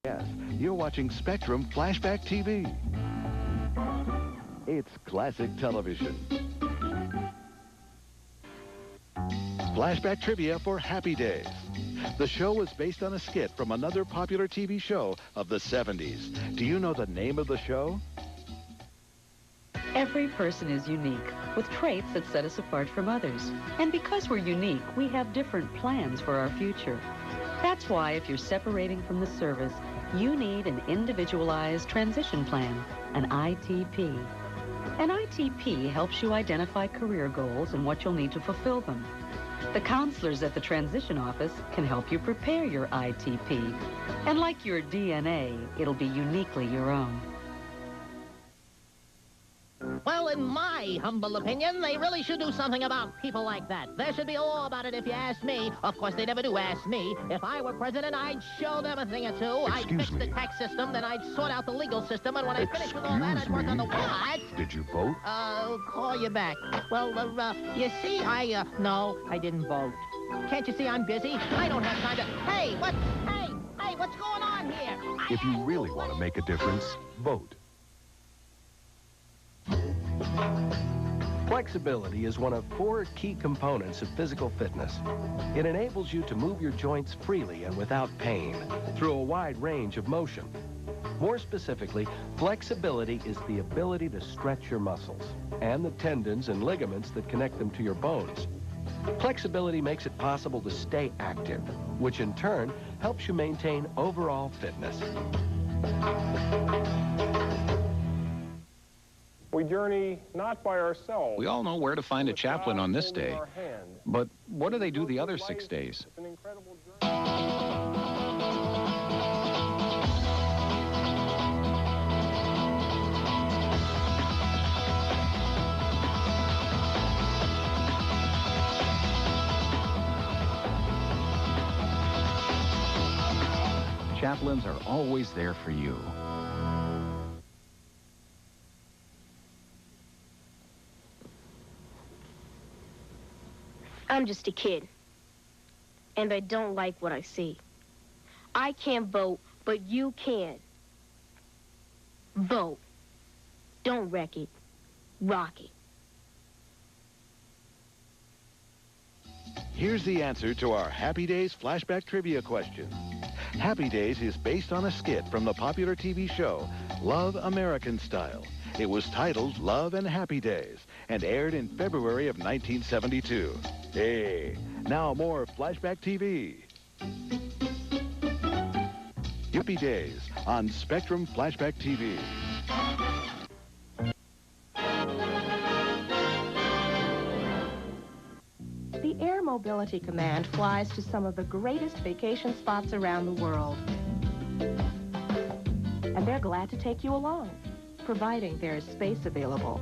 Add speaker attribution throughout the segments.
Speaker 1: Yes, you're watching Spectrum Flashback TV. It's classic television. Flashback trivia for Happy Days. The show was based on a skit from another popular TV show of the 70s. Do you know the name of the show?
Speaker 2: Every person is unique, with traits that set us apart from others. And because we're unique, we have different plans for our future. That's why if you're separating from the service, you need an individualized transition plan, an ITP. An ITP helps you identify career goals and what you'll need to fulfill them. The counselors at the transition office can help you prepare your ITP. And like your DNA, it'll be uniquely your own.
Speaker 3: Well, in my humble opinion, they really should do something about people like that. There should be a law about it if you ask me. Of course, they never do ask me. If I were president, I'd show them a thing or two. I'd fix the tax system, then I'd sort out the legal system, and when I finish with all that, I'd work on the... What?
Speaker 1: Did you vote?
Speaker 3: Call you back. Well, you see, no, I didn't vote. Can't you see I'm busy? I don't have time to... Hey, what's going on here?
Speaker 1: If you really want to make a difference, vote.
Speaker 4: Flexibility is one of 4 key components of physical fitness. It enables you to move your joints freely and without pain through a wide range of motion. More specifically, flexibility is the ability to stretch your muscles and the tendons and ligaments that connect them to your bones. Flexibility makes it possible to stay active, which in turn helps you maintain overall fitness.
Speaker 5: We journey not by ourselves.
Speaker 6: We all know where to find a chaplain on this day. But what do they do the other 6 days?
Speaker 5: It's an incredible journey.
Speaker 6: Chaplains are always there for you.
Speaker 7: I'm just a kid, and I don't like what I see. I can't vote, but you can. Vote. Don't wreck it. Rock it.
Speaker 1: Here's the answer to our Happy Days flashback trivia question. Happy Days is based on a skit from the popular TV show Love American Style. It was titled Love and Happy Days and aired in February of 1972. Hey, now more Flashback TV. Happy Days on Spectrum Flashback TV.
Speaker 8: The Air Mobility Command flies to some of the greatest vacation spots around the world. And they're glad to take you along, providing there is space available.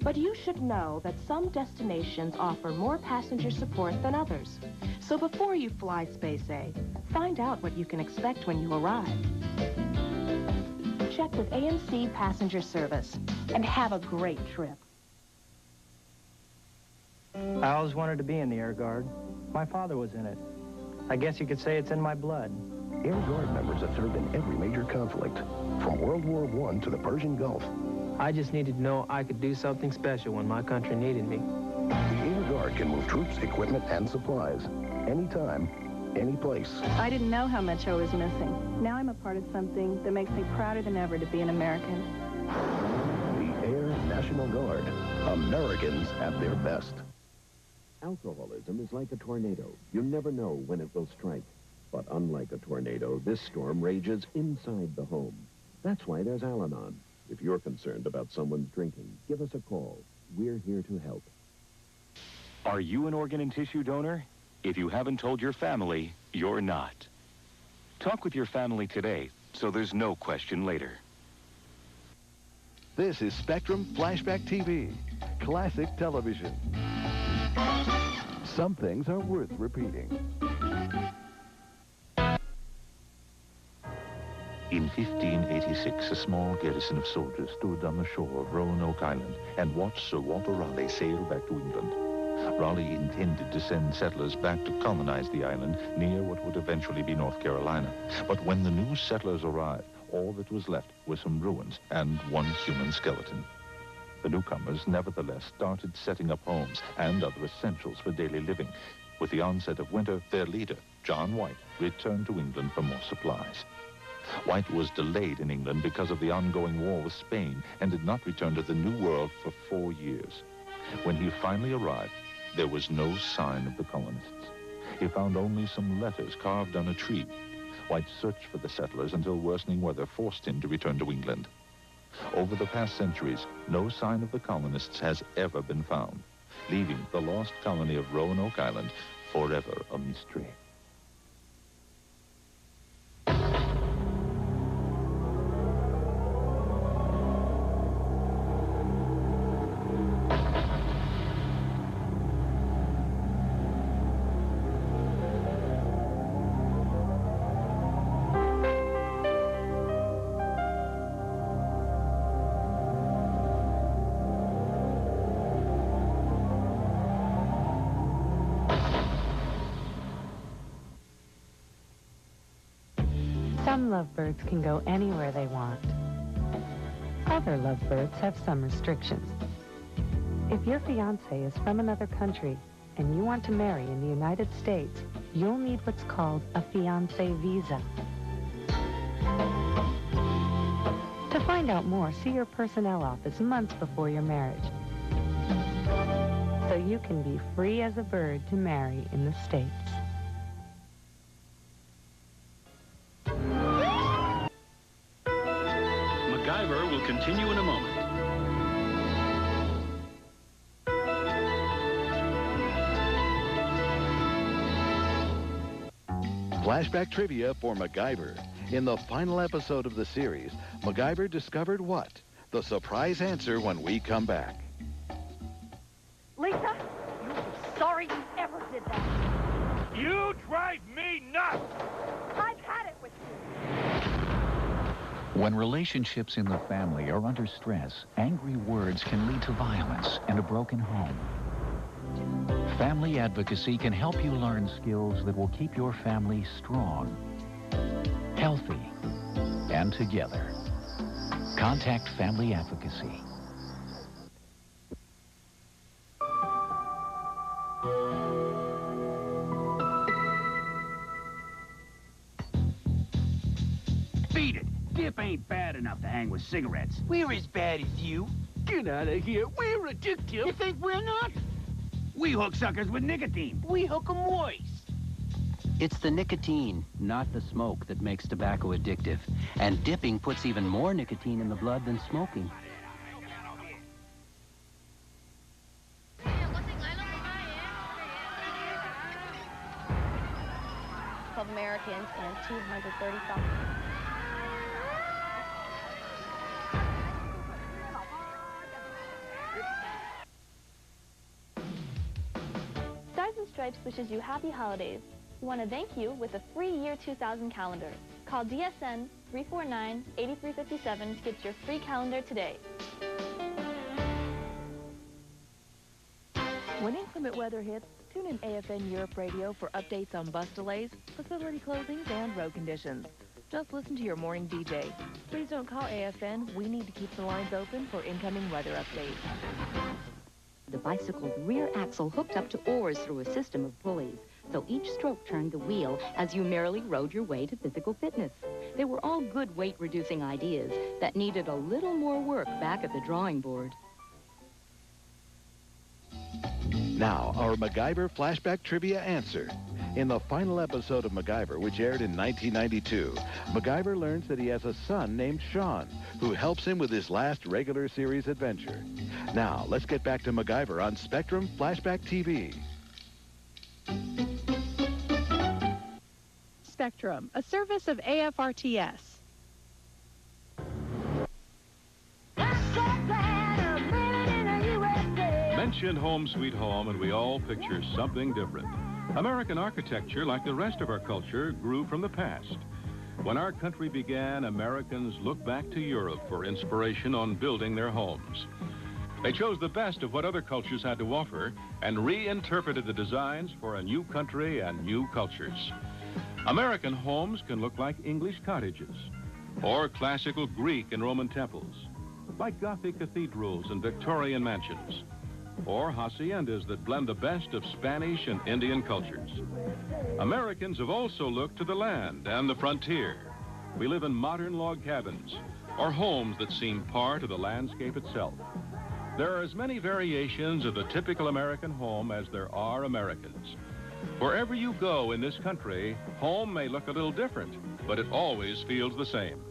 Speaker 8: But you should know that some destinations offer more passenger support than others. So before you fly Space A, find out what you can expect when you arrive. Check with AMC Passenger Service and have a great trip.
Speaker 9: I always wanted to be in the Air Guard. My father was in it. I guess you could say it's in my blood.
Speaker 10: Air Guard members have served in every major conflict, from World War I to the Persian Gulf.
Speaker 9: I just needed to know I could do something special when my country needed me.
Speaker 10: The Air Guard can move troops, equipment, and supplies, anytime, any place.
Speaker 11: I didn't know how much I was missing. Now I'm a part of something that makes me prouder than ever to be an American.
Speaker 10: The Air National Guard. Americans at their best.
Speaker 12: Alcoholism is like a tornado. You never know when it will strike. But unlike a tornado, this storm rages inside the home. That's why there's Al-Anon. If you're concerned about someone's drinking, give us a call. We're here to help.
Speaker 13: Are you an organ and tissue donor? If you haven't told your family, you're not. Talk with your family today, so there's no question later.
Speaker 1: This is Spectrum Flashback TV, classic television. Some things are worth repeating.
Speaker 14: In 1586, a small garrison of soldiers stood on the shore of Roanoke Island and watched Sir Walter Raleigh sail back to England. Raleigh intended to send settlers back to colonize the island near what would eventually be North Carolina. But when the new settlers arrived, all that was left were some ruins and one human skeleton. The newcomers, nevertheless, started setting up homes and other essentials for daily living. With the onset of winter, their leader, John White, returned to England for more supplies. White was delayed in England because of the ongoing war with Spain and did not return to the New World for 4 years. When he finally arrived, there was no sign of the colonists. He found only some letters carved on a tree. White searched for the settlers until worsening weather forced him to return to England. Over the past centuries, no sign of the colonists has ever been found, leaving the lost colony of Roanoke Island forever a mystery.
Speaker 15: Some lovebirds can go anywhere they want. Other lovebirds have some restrictions. If your fiancé is from another country and you want to marry in the United States, you'll need what's called a fiancé visa. To find out more, see your personnel office months before your marriage, so you can be free as a bird to marry in the States.
Speaker 16: MacGyver will continue in a moment.
Speaker 1: Flashback trivia for MacGyver. In the final episode of the series, MacGyver discovered what? The surprise answer when we come back.
Speaker 17: Lisa, you'll be sorry you ever did that.
Speaker 18: You drive me nuts!
Speaker 17: I've had it with you.
Speaker 19: When relationships in the family are under stress, angry words can lead to violence and a broken home. Family advocacy can help you learn skills that will keep your family strong, healthy, and together. Contact Family Advocacy.
Speaker 20: Beat it. Dip ain't bad enough to hang with cigarettes.
Speaker 21: We're as bad as you. Get out of here. We're addictive.
Speaker 20: You think we're not? We hook suckers with nicotine.
Speaker 21: We hook 'em moist.
Speaker 22: It's the nicotine, not the smoke, that makes tobacco addictive. And dipping puts even more nicotine in the blood than smoking.
Speaker 7: Of Americans and 235.
Speaker 23: Stars and Stripes wishes you happy holidays. We want to thank you with a free year 2000 calendar. Call DSN 349-8357 to get your free calendar today.
Speaker 8: When inclement weather hits, tune in AFN Europe Radio for updates on bus delays, facility closings, and road conditions. Just listen to your morning DJ. Please don't call AFN. We need to keep the lines open for incoming weather updates.
Speaker 24: The bicycle's rear axle hooked up to oars through a system of pulleys, so each stroke turned the wheel as you merrily rode your way to physical fitness. They were all good weight-reducing ideas that needed a little more work back at the drawing board.
Speaker 1: Now, our MacGyver flashback trivia answer. In the final episode of MacGyver, which aired in 1992, MacGyver learns that he has a son named Sean, who helps him with his last regular series adventure. Now, let's get back to MacGyver on Spectrum Flashback TV.
Speaker 25: Spectrum, a service of AFRTS.
Speaker 26: Mention Home Sweet Home, and we all picture something different. American architecture, like the rest of our culture, grew from the past. When our country began, Americans looked back to Europe for inspiration on building their homes. They chose the best of what other cultures had to offer and reinterpreted the designs for a new country and new cultures. American homes can look like English cottages, or classical Greek and Roman temples, like Gothic cathedrals and Victorian mansions, or haciendas that blend the best of Spanish and Indian cultures. Americans have also looked to the land and the frontier. We live in modern log cabins, or homes that seem part of the landscape itself. There are as many variations of the typical American home as there are Americans. Wherever you go in this country, home may look a little different, but it always feels the same.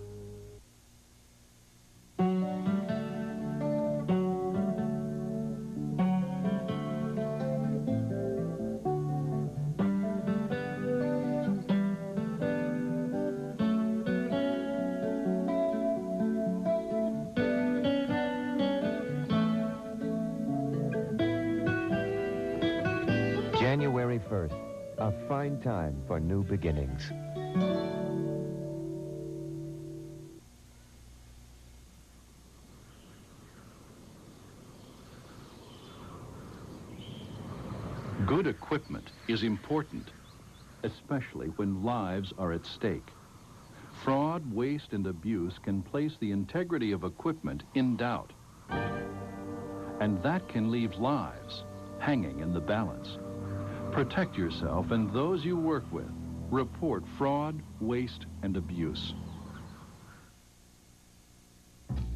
Speaker 2: January 1st, a fine time for new beginnings.
Speaker 16: Good equipment is important, especially when lives are at stake. Fraud, waste, and abuse can place the integrity of equipment in doubt. And that can leave lives hanging in the balance. Protect yourself and those you work with. Report fraud, waste, and abuse.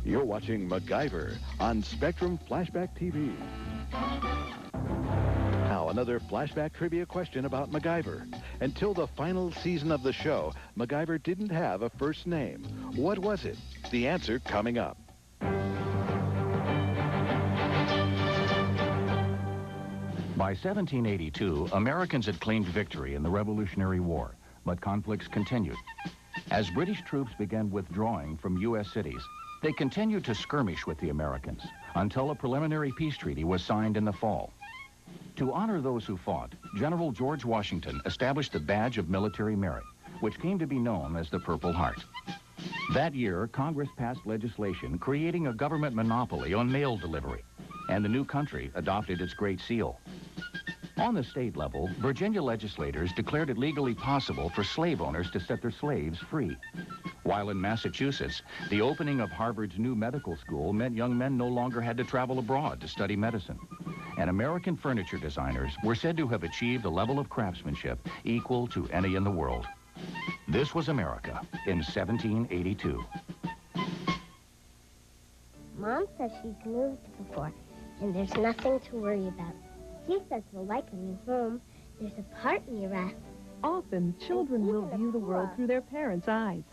Speaker 1: You're watching MacGyver on Spectrum Flashback TV. Now, another flashback trivia question about MacGyver. Until the final season of the show, MacGyver didn't have a first name. What was it? The answer coming up.
Speaker 19: By 1782, Americans had claimed victory in the Revolutionary War, but conflicts continued. As British troops began withdrawing from U.S. cities, they continued to skirmish with the Americans until a preliminary peace treaty was signed in the fall. To honor those who fought, General George Washington established the Badge of Military Merit, which came to be known as the Purple Heart. That year, Congress passed legislation creating a government monopoly on mail delivery, and the new country adopted its Great Seal. On the state level, Virginia legislators declared it legally possible for slave owners to set their slaves free. While in Massachusetts, the opening of Harvard's new medical school meant young men no longer had to travel abroad to study medicine. And American furniture designers were said to have achieved a level of craftsmanship equal to any in the world. This was America in 1782.
Speaker 3: Mom says she's moved before, and there's nothing to worry about. She says we'll like a new home. There's a part near us.
Speaker 4: Often, children will view the world through their parents' eyes.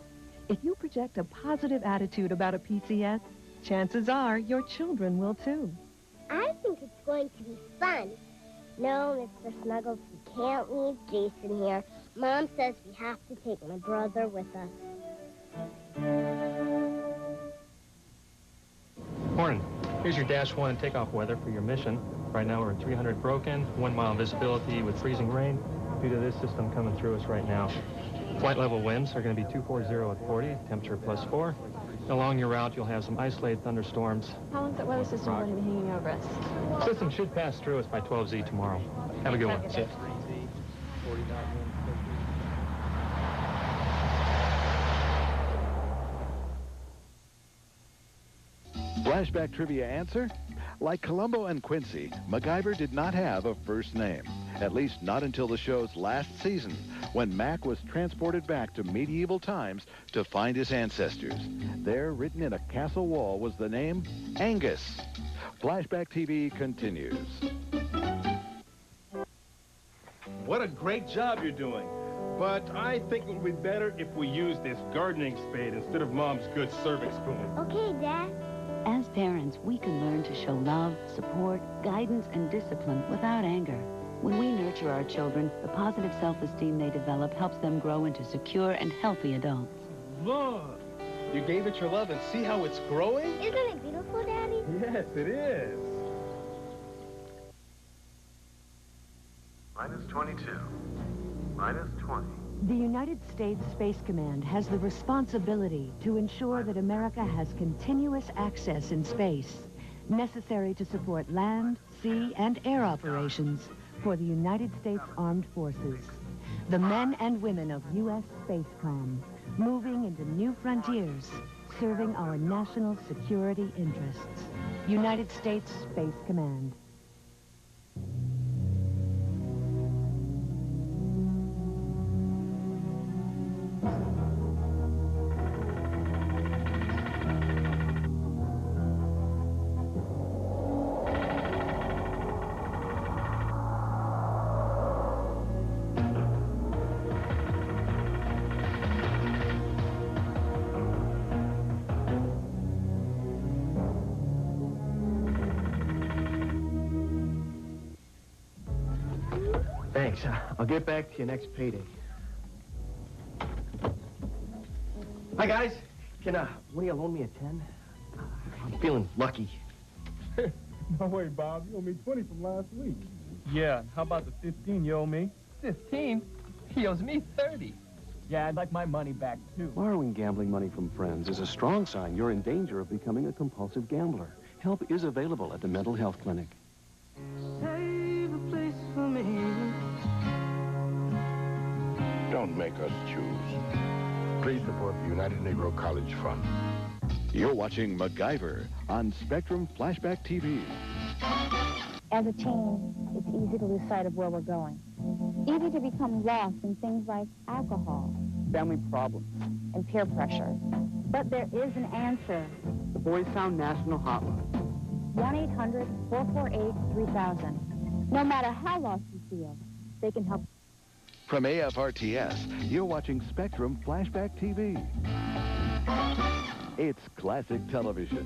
Speaker 4: If you project a positive attitude about a PCS, chances are your children will too.
Speaker 3: I think it's going to be fun. No, Mr. Snuggles, we can't leave Jason here. Mom says we have to take my brother with us.
Speaker 5: Morning. Here's your Dash 1 takeoff weather for your mission. Right now we're at 300 broken, 1 mile visibility with freezing rain due to this system coming through us right now. Flight level winds are going to be 240 at 40, temperature +4. Along your route, you'll have some isolated thunderstorms.
Speaker 23: How long is that weather system going to be hanging over us?
Speaker 5: System should pass through us by 12Z tomorrow. Have a good one. See ya.
Speaker 1: Flashback trivia answer? Like Columbo and Quincy, MacGyver did not have a first name, at least not until the show's last season, when Mac was transported back to medieval times to find his ancestors. There, written in a castle wall, was the name Angus. Flashback TV continues.
Speaker 18: What a great job you're doing. But I think it would be better if we used this gardening spade instead of Mom's good serving spoon.
Speaker 3: Okay, Dad.
Speaker 6: As parents, we can learn to show love, support, guidance, and discipline without anger. When we nurture our children, the positive self-esteem they develop helps them grow into secure and healthy adults.
Speaker 18: Look, you gave it your love and see how it's growing?
Speaker 3: Isn't it beautiful, Daddy?
Speaker 18: Yes, it is.
Speaker 9: -22. -20.
Speaker 27: The United States Space Command has the responsibility to ensure that America has continuous access in space. necessary to support land, sea, and air operations for the United States Armed Forces. The men and women of U.S. Spacecom, moving into new frontiers, serving our national security interests. United States Space Command.
Speaker 10: Thanks. I'll get back to you next payday. Hi, guys. Can one of you loan me a 10? I'm feeling lucky.
Speaker 18: No way, Bob. You owe me 20 from last week. Yeah, how about the 15 you owe me?
Speaker 11: 15? He owes me 30. Yeah, I'd like my money back, too.
Speaker 12: Borrowing gambling money from friends is a strong sign you're in danger of becoming a compulsive gambler. Help is available at the mental health clinic.
Speaker 13: Save a place for me.
Speaker 14: Don't make us choose. Please support the United Negro College Fund.
Speaker 1: You're watching MacGyver on Spectrum Flashback TV.
Speaker 15: As a teen, it's easy to lose sight of where we're going. Easy to become lost in things like alcohol,
Speaker 11: Family problems.
Speaker 15: and peer pressure. But there is an answer.
Speaker 11: The Boys Town National Hotline.
Speaker 15: 1-800-448-3000. No matter how lost you feel, they can help.
Speaker 1: From AFRTS, you're watching Spectrum Flashback TV. It's classic television.